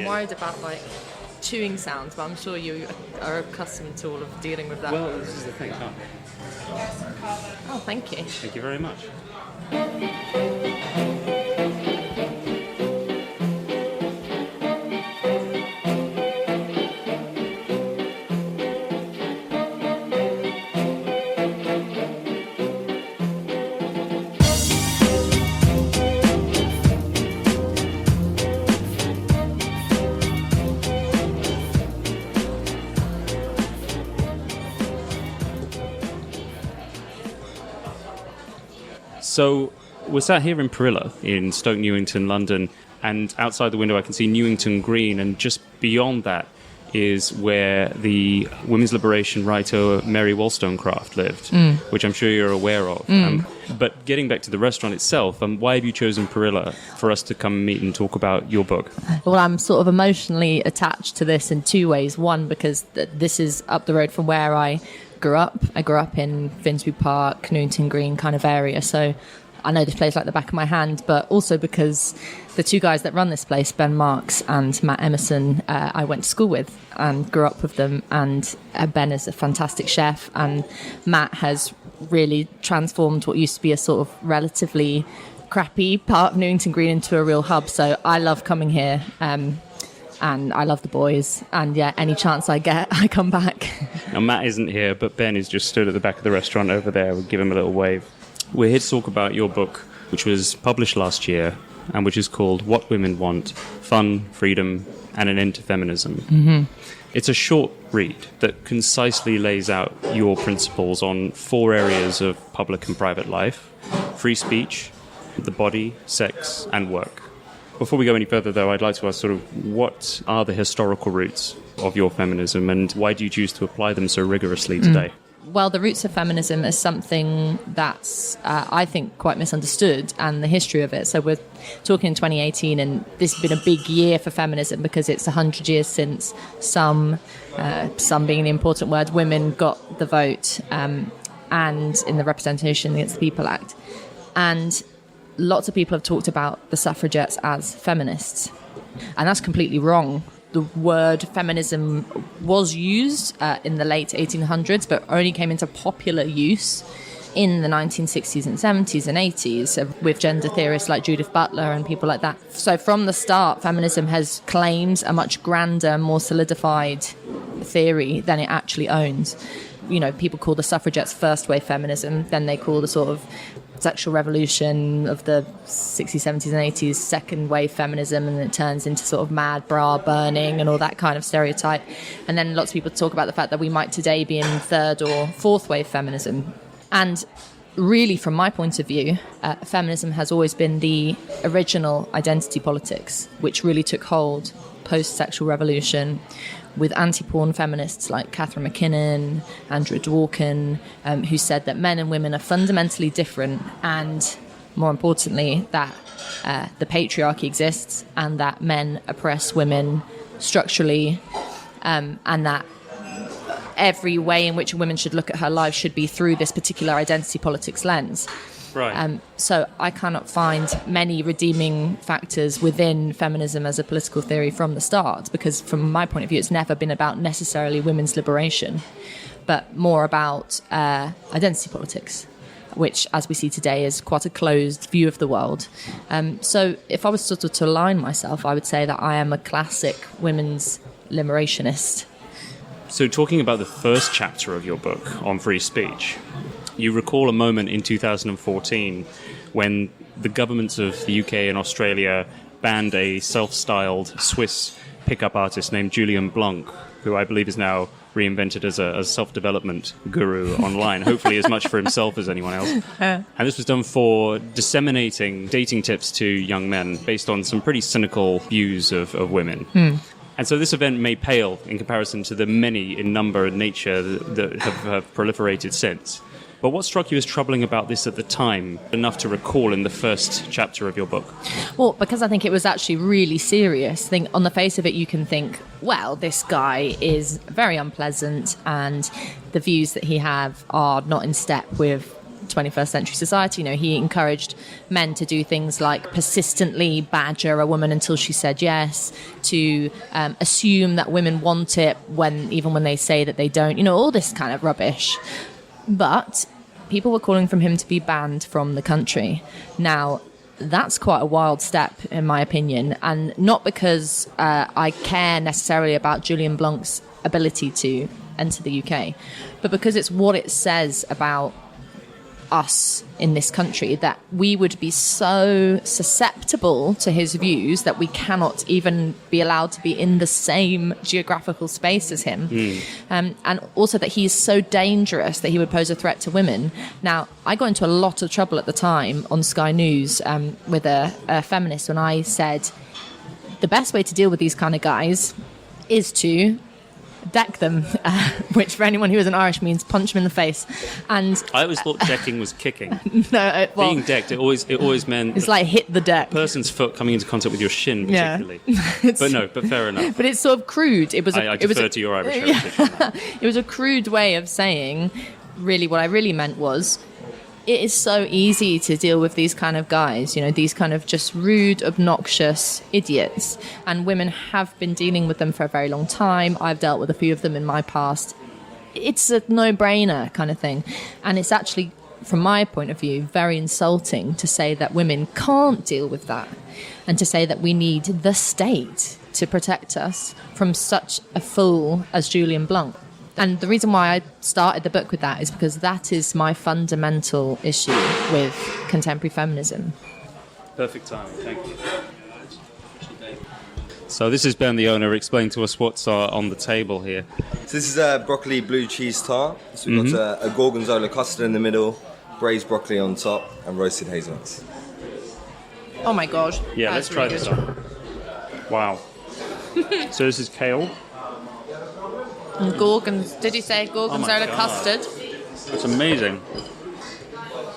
worried about like chewing sounds, but I'm sure you are accustomed to all of dealing with that. Well, this is the thing. Oh, thank you. Thank you very much. So we're sat here in Perilla in Stoke Newington, London, and outside the window I can see Newington Green, and just beyond that is where the women's liberation writer Mary Wollstonecraft lived, which I'm sure you're aware of. But getting back to the restaurant itself, why have you chosen Perilla for us to come meet and talk about your book? Well, I'm sort of emotionally attached to this in two ways. One, because this is up the road from where I grew up. I grew up in Finsbury Park, Newington Green kind of area, so I know this place like the back of my hand, but also because the two guys that run this place, Ben Marks and Matt Emerson, I went to school with and grew up with them, and Ben is a fantastic chef, and Matt has really transformed what used to be a sort of relatively crappy part of Newington Green into a real hub. So I love coming here, and I love the boys, and yeah, any chance I get, I come back. Now, Matt isn't here, but Ben is just stood at the back of the restaurant over there. We'll give him a little wave. We're here to talk about your book, which was published last year, and which is called What Women Want, Fun, Freedom, and an End to Feminism. Mm-hmm. It's a short read that concisely lays out your principles on 4 areas of public and private life: free speech, the body, sex, and work. Before we go any further, though, I'd like to ask what are the historical roots of your feminism, and why do you choose to apply them so rigorously today? Well, the roots of feminism is something that's, I think, quite misunderstood, and the history of it. So we're talking in 2018, and this has been a big year for feminism because it's 100 years since some being the important word, women got the vote, and in the Representation Against the People Act. And lots of people have talked about the suffragettes as feminists, and that's completely wrong. The word feminism was used in the late 1800s, but only came into popular use in the 1960s and 70s and 80s with gender theorists like Judith Butler and people like that. So from the start, feminism has claimed a much grander, more solidified theory than it actually owns. You know, people call the suffragettes first wave feminism, then they call the sort of sexual revolution of the 60s, 70s and 80s second wave feminism, and it turns into sort of mad bra burning and all that kind of stereotype. And then lots of people talk about the fact that we might today be in third or fourth wave feminism. And really, from my point of view, feminism has always been the original identity politics, which really took hold post-sexual revolution, with anti-porn feminists like Catherine McKinnon, Andrea Dworkin, who said that men and women are fundamentally different, and more importantly, that the patriarchy exists and that men oppress women structurally, and that every way in which a woman should look at her life should be through this particular identity politics lens. Right. So I cannot find many redeeming factors within feminism as a political theory from the start, because from my point of view, it's never been about necessarily women's liberation, but more about identity politics, which, as we see today, is quite a closed view of the world. So if I was sort of to align myself, I would say that I am a classic women's liberationist. So talking about the first chapter of your book on free speech, you recall a moment in 2014 when the governments of the UK and Australia banned a self-styled Swiss pickup artist named Julian Blanc, who I believe is now reinvented as a self-development guru online, hopefully as much for himself as anyone else. And this was done for disseminating dating tips to young men based on some pretty cynical views of women. And so this event may pale in comparison to the many in number and nature that have proliferated since. But what struck you as troubling about this at the time, enough to recall in the first chapter of your book? Well, because I think it was actually really serious. I think on the face of it, you can think, well, this guy is very unpleasant and the views that he have are not in step with 21st century society. He encouraged men to do things like persistently badger a woman until she said yes, to assume that women want it even when they say that they don't, all this kind of rubbish. But people were calling for him to be banned from the country. Now, that's quite a wild step, in my opinion, and not because I care necessarily about Julian Blanc's ability to enter the UK, but because it's what it says about us in this country, that we would be so susceptible to his views that we cannot even be allowed to be in the same geographical space as him. And also that he is so dangerous that he would pose a threat to women. Now, I got into a lot of trouble at the time on Sky News with a feminist when I said the best way to deal with these kind of guys is to deck them, which for anyone who isn't Irish means punch them in the face. And I always thought decking was kicking. No, being decked, it always meant it's like hit the deck. Person's foot coming into contact with your shin, particularly. Yeah. but fair enough. But it's sort of crude. I defer to your Irish heritage. It was a crude way of saying, really, what I really meant was, it is so easy to deal with these kind of guys, these kind of just rude, obnoxious idiots. And women have been dealing with them for a very long time. I've dealt with a few of them in my past. It's a no-brainer kind of thing. And it's actually, from my point of view, very insulting to say that women can't deal with that, and to say that we need the state to protect us from such a fool as Julian Blanc. And the reason why I started the book with that is because that is my fundamental issue with contemporary feminism. Perfect timing, thank you. So this is Ben, the owner. Explain to us what's on the table here. So this is a broccoli blue cheese tart. So we've got a gorgonzola custard in the middle, braised broccoli on top, and roasted hazelnuts. Oh my god. Yeah, let's try this on. Wow. So this is kale. And did you say gorgonzola custard? It's amazing.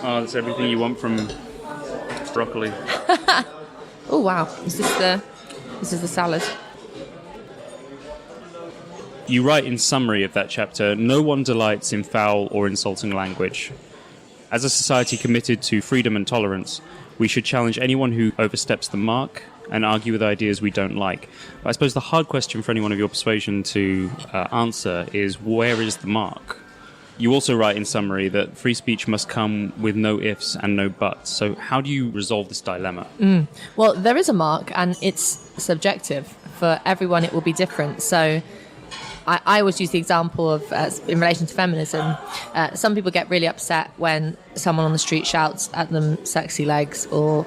Oh, that's everything you want from broccoli. Oh wow, this is the salad. You write in summary of that chapter, no one delights in foul or insulting language. As a society committed to freedom and tolerance, we should challenge anyone who oversteps the mark and argue with ideas we don't like. But I suppose the hard question for anyone of your persuasion to answer is, where is the mark? You also write in summary that free speech must come with no ifs and no buts. So how do you resolve this dilemma? Well, there is a mark, and it's subjective. For everyone, it will be different. So I always use the example of, in relation to feminism, some people get really upset when someone on the street shouts at them sexy legs or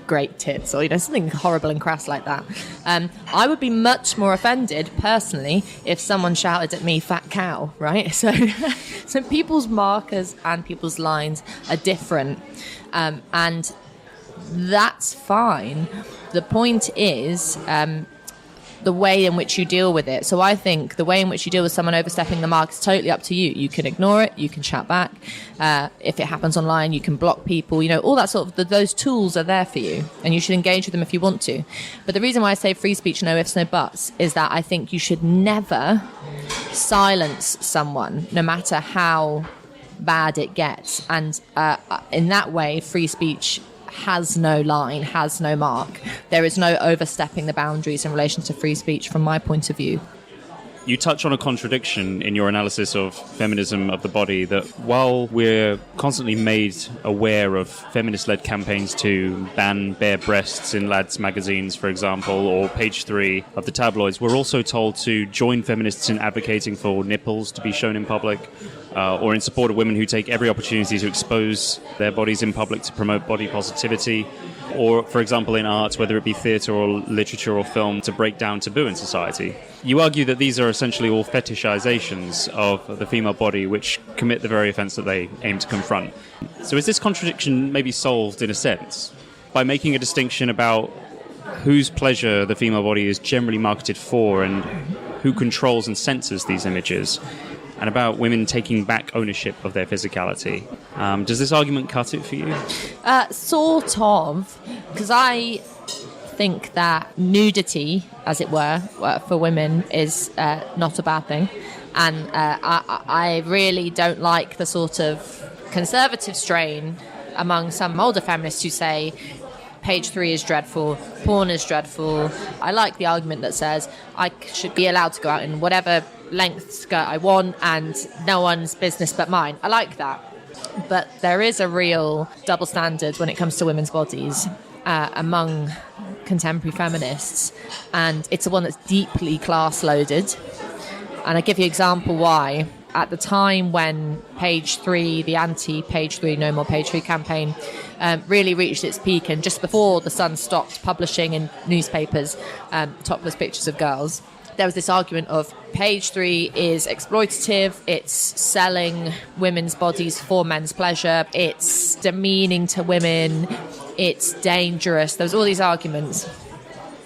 great tits, or something horrible and crass like that. I would be much more offended personally if someone shouted at me fat cow, right? So people's markers and people's lines are different, and that's fine. The point is the way in which you deal with it. So I think the way in which you deal with someone overstepping the mark is totally up to you. You can ignore it, you can shout back. If it happens online, you can block people. All that sort of, those tools are there for you, and you should engage with them if you want to. But the reason why I say free speech, no ifs, no buts, is that I think you should never silence someone, no matter how bad it gets. And in that way, free speech has no line, has no mark. There is no overstepping the boundaries in relation to free speech from my point of view. You touch on a contradiction in your analysis of feminism of the body, that while we're constantly made aware of feminist-led campaigns to ban bare breasts in lads' magazines, for example, or page 3 of the tabloids, we're also told to join feminists in advocating for nipples to be shown in public, or in support of women who take every opportunity to expose their bodies in public to promote body positivity, or, for example, in art, whether it be theatre or literature or film, to break down taboo in society. You argue that these are essentially all fetishizations of the female body which commit the very offence that they aim to confront. So is this contradiction maybe solved in a sense by making a distinction about whose pleasure the female body is generally marketed for and who controls and censors these images, and about women taking back ownership of their physicality? Does this argument cut it for you? Sort of, because I think that nudity, as it were, for women is not a bad thing. And I really don't like the sort of conservative strain among some older feminists who say page 3 is dreadful, porn is dreadful. I like the argument that says I should be allowed to go out in whatever length skirt I want and no one's business but mine. I like that. But there is a real double standard when it comes to women's bodies among contemporary feminists, and it's the one that's deeply class-loaded. And I give you an example why. At the time when page 3, the anti-page 3, no more page 3 campaign, really reached its peak, and just before the Sun stopped publishing in newspapers topless pictures of girls, there was this argument of page 3 is exploitative, it's selling women's bodies for men's pleasure, it's demeaning to women, it's dangerous. There was all these arguments.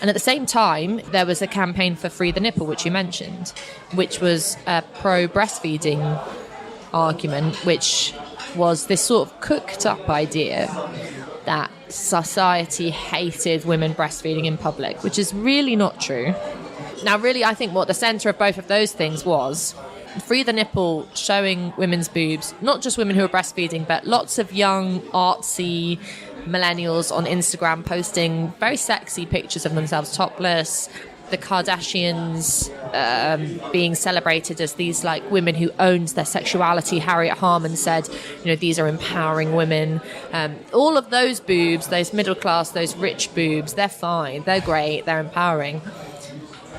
And at the same time, there was a campaign for Free the Nipple, which you mentioned, which was a pro-breastfeeding argument, which was this sort of cooked-up idea that society hated women breastfeeding in public, which is really not true. Now, really, I think what the centre of both of those things was Free the Nipple showing women's boobs, not just women who are breastfeeding, but lots of young, artsy millennials on Instagram posting very sexy pictures of themselves topless, the Kardashians being celebrated as these like women who owned their sexuality. Harriet Harman said, these are empowering women. All of those boobs, those middle class, those rich boobs, they're fine, they're great, they're empowering.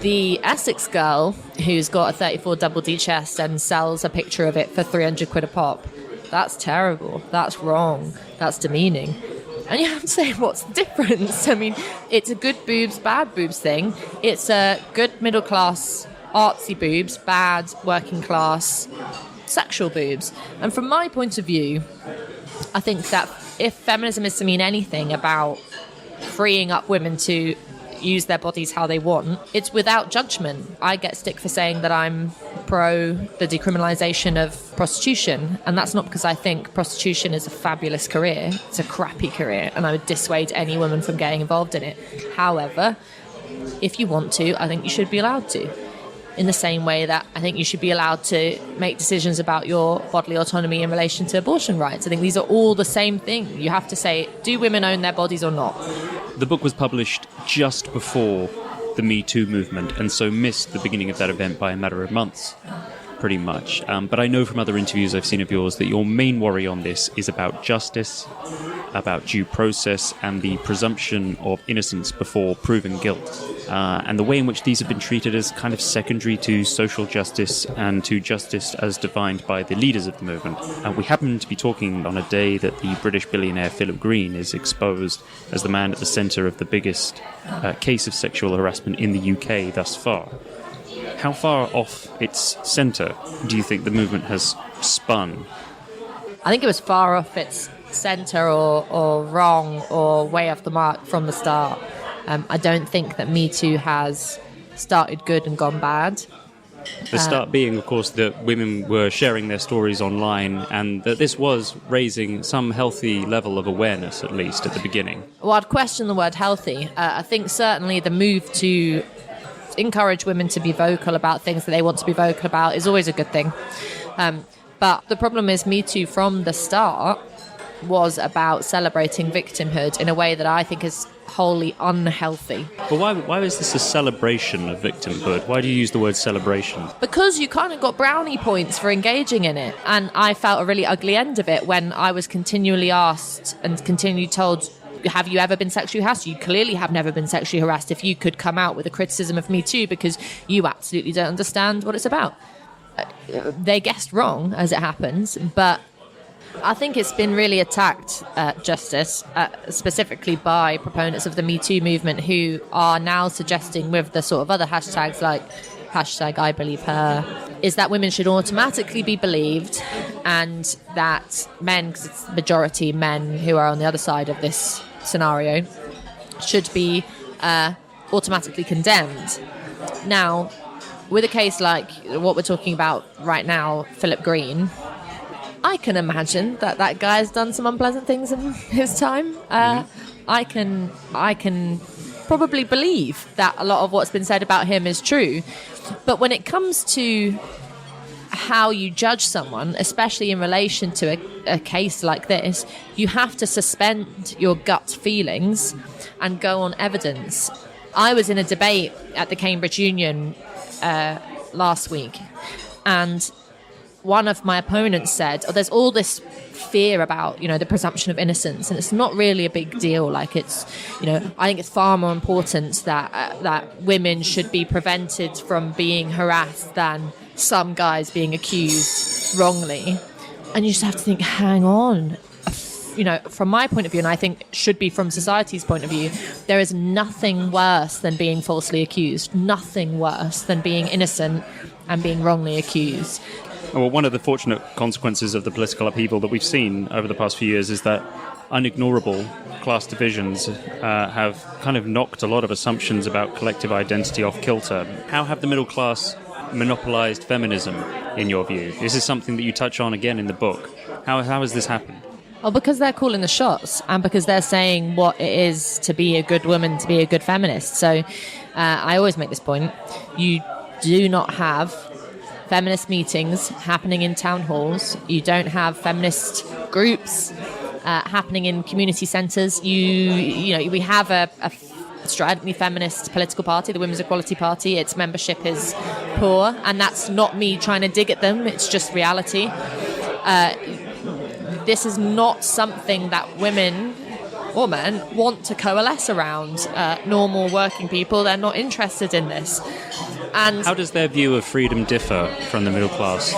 The Essex girl who's got a 34 double D chest and sells a picture of it for 300 quid a pop, that's terrible, that's wrong, that's demeaning. And you have to say, what's the difference? I mean, it's a good boobs, bad boobs thing. It's a good middle class, artsy boobs, bad working class, sexual boobs. And from my point of view, I think that if feminism is to mean anything about freeing up women to use their bodies how they want, it's without judgment. I get stick for saying that I'm pro the decriminalisation of prostitution, and that's not because I think prostitution is a fabulous career. It's a crappy career, and I would dissuade any woman from getting involved in it. However, if you want to, I think you should be allowed to. In the same way that I think you should be allowed to make decisions about your bodily autonomy in relation to abortion rights. I think these are all the same thing. You have to say, do women own their bodies or not? The book was published just before the MeToo movement, and so missed the beginning of that event by a matter of months, pretty much. But I know from other interviews I've seen of yours that your main worry on this is about justice, about due process, and the presumption of innocence before proven guilt. And the way in which these have been treated as kind of secondary to social justice and to justice as defined by the leaders of the movement. We happen to be talking on a day that the British billionaire Philip Green is exposed as the man at the centre of the biggest case of sexual harassment in the UK thus far. How far off its centre do you think the movement has spun? I think it was far off its centre or wrong or way off the mark from the start. I don't think that Me Too has started good and gone bad. The start being, of course, that women were sharing their stories online, and that this was raising some healthy level of awareness, at least at the beginning. Well, I'd question the word healthy. I think certainly the move to encourage women to be vocal about things that they want to be vocal about is always a good thing. But the problem is Me Too from the start was about celebrating victimhood in a way that I think is wholly unhealthy. But why is this a celebration of victimhood? Why do you use the word celebration? Because you kind of got brownie points for engaging in it. And I felt a really ugly end of it when I was continually asked and continually told, have you ever been sexually harassed? You clearly have never been sexually harassed if you could come out with a criticism of Me Too because you absolutely don't understand what it's about. They guessed wrong, as it happens, but I think it's been really attacked, justice, specifically by proponents of the Me Too movement who are now suggesting with the sort of other hashtags like hashtag I believe her, is that women should automatically be believed and that men, because it's the majority men who are on the other side of this scenario, should be automatically condemned. Now, with a case like what we're talking about right now, Philip Green, I can imagine that guy has done some unpleasant things in his time. I can probably believe that a lot of what's been said about him is true. But when it comes to how you judge someone, especially in relation to a case like this, you have to suspend your gut feelings and go on evidence. I was in a debate at the Cambridge Union last week, and one of my opponents said, there's all this fear about, the presumption of innocence, and it's not really a big deal. Like, it's, I think it's far more important that women should be prevented from being harassed than some guys being accused wrongly. And you just have to think, hang on. From my point of view, and I think should be from society's point of view, there is nothing worse than being falsely accused, nothing worse than being innocent and being wrongly accused. Well, one of the fortunate consequences of the political upheaval that we've seen over the past few years is that unignorable class divisions have kind of knocked a lot of assumptions about collective identity off kilter. How have the middle class monopolized feminism, in your view? This is something that you touch on again in the book. How has this happened? Well, because they're calling the shots, and because they're saying what it is to be a good woman, to be a good feminist. So I always make this point. You do not have feminist meetings happening in town halls. You don't have feminist groups happening in community centres. We have a stridently feminist political party, the Women's Equality Party. Its membership is poor, and that's not me trying to dig at them. It's just reality. This is not something that women or men want to coalesce around. Normal working people, they're not interested in this. And how does their view of freedom differ from the middle class?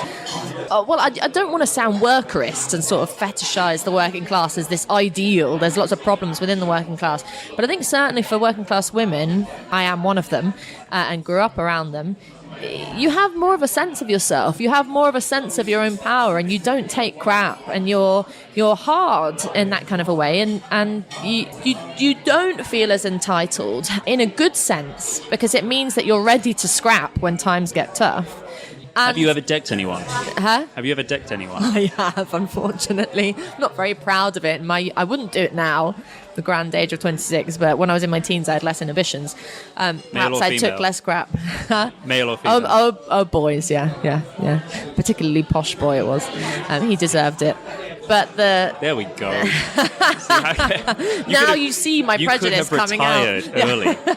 Well, I don't want to sound workerist and sort of fetishize the working class as this ideal. There's lots of problems within the working class. But I think certainly for working class women, I am one of them, and grew up around them, you have more of a sense of yourself. You have more of a sense of your own power, and you don't take crap, and you're hard in that kind of a way, and you don't feel as entitled in a good sense, because it means that you're ready to scrap when times get tough. Have you ever decked anyone? Huh? Have you ever decked anyone? I have, unfortunately. I'm not very proud of it. I wouldn't do it now, the grand age of 26, but when I was in my teens, I had less inhibitions. Perhaps I took less crap. Male or female? Oh, boys, yeah. Particularly posh boy it was. He deserved it. But there we go. Now you see my prejudice coming out. You could have retired early.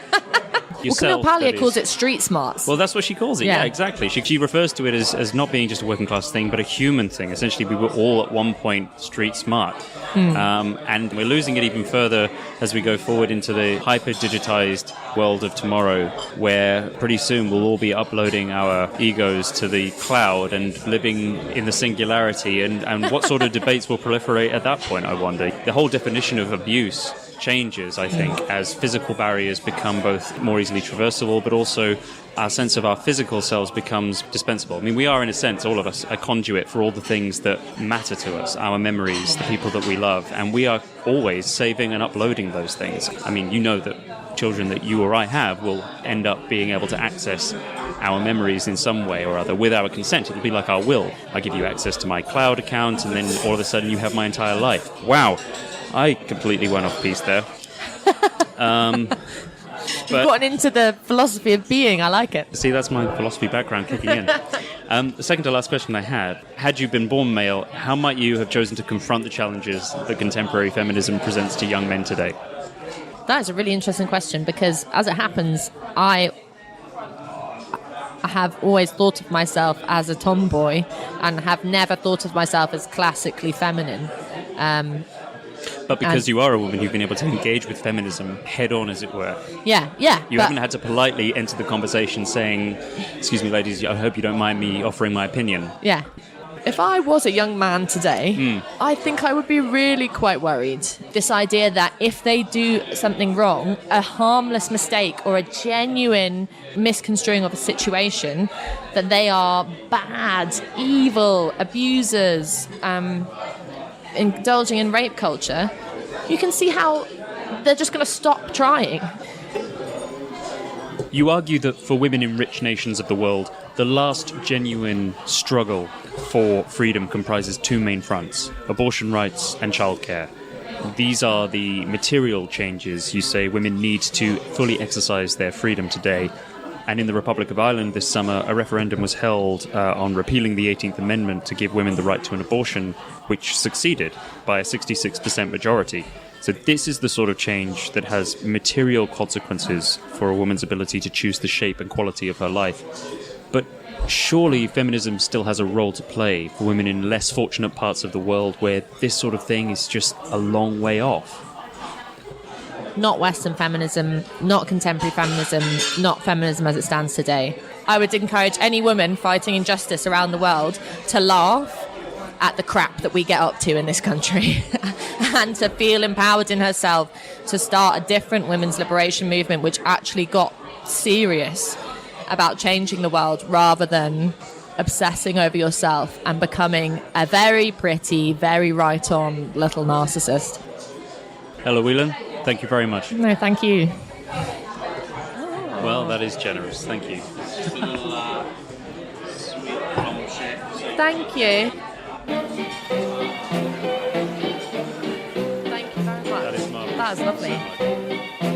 Camille Paglia calls it street smarts. Well, that's what she calls it. Yeah, exactly. She refers to it as not being just a working class thing, but a human thing. Essentially, we were all at one point street smart. And we're losing it even further as we go forward into the hyper-digitized world of tomorrow, where pretty soon we'll all be uploading our egos to the cloud and living in the singularity. And what sort of debates will proliferate at that point, I wonder. The whole definition of abuse changes, I think, as physical barriers become both more easily traversable, but also our sense of our physical selves becomes dispensable. I mean, we are, in a sense, all of us, a conduit for all the things that matter to us, our memories, the people that we love, and we are always saving and uploading those things. I mean, you know that children that you or I have will end up being able to access our memories in some way or other with our consent. It'll be like our will. I give you access to my cloud account, and then all of a sudden you have my entire life. Wow. I completely went off piece there. You've gotten into the philosophy of being. I like it. See, that's my philosophy background kicking in. The second to last question I had you been born male, how might you have chosen to confront the challenges that contemporary feminism presents to young men today? That is a really interesting question, because as it happens, I have always thought of myself as a tomboy and have never thought of myself as classically feminine. But because you are a woman, you've been able to engage with feminism head on, as it were. Yeah. You haven't had to politely enter the conversation saying, "Excuse me, ladies, I hope you don't mind me offering my opinion." Yeah. If I was a young man today, I think I would be really quite worried. This idea that if they do something wrong, a harmless mistake or a genuine misconstruing of a situation, that they are bad, evil, abusers, indulging in rape culture, you can see how they're just going to stop trying. You argue that for women in rich nations of the world, the last genuine struggle for freedom comprises two main fronts: abortion rights and childcare. These are the material changes you say women need to fully exercise their freedom today. And in the Republic of Ireland this summer, a referendum was held on repealing the 18th Amendment to give women the right to an abortion, which succeeded by a 66% majority. So this is the sort of change that has material consequences for a woman's ability to choose the shape and quality of her life. But surely feminism still has a role to play for women in less fortunate parts of the world where this sort of thing is just a long way off. Not Western feminism, not contemporary feminism, not feminism as it stands today. I would encourage any woman fighting injustice around the world to laugh at the crap that we get up to in this country and to feel empowered in herself to start a different women's liberation movement which actually got serious about changing the world rather than obsessing over yourself and becoming a very pretty, very right-on little narcissist. Ella Whelan, thank you very much. No, thank you. Well, that is generous. Thank you. Thank you. Thank you very much. That is marvelous. That is lovely.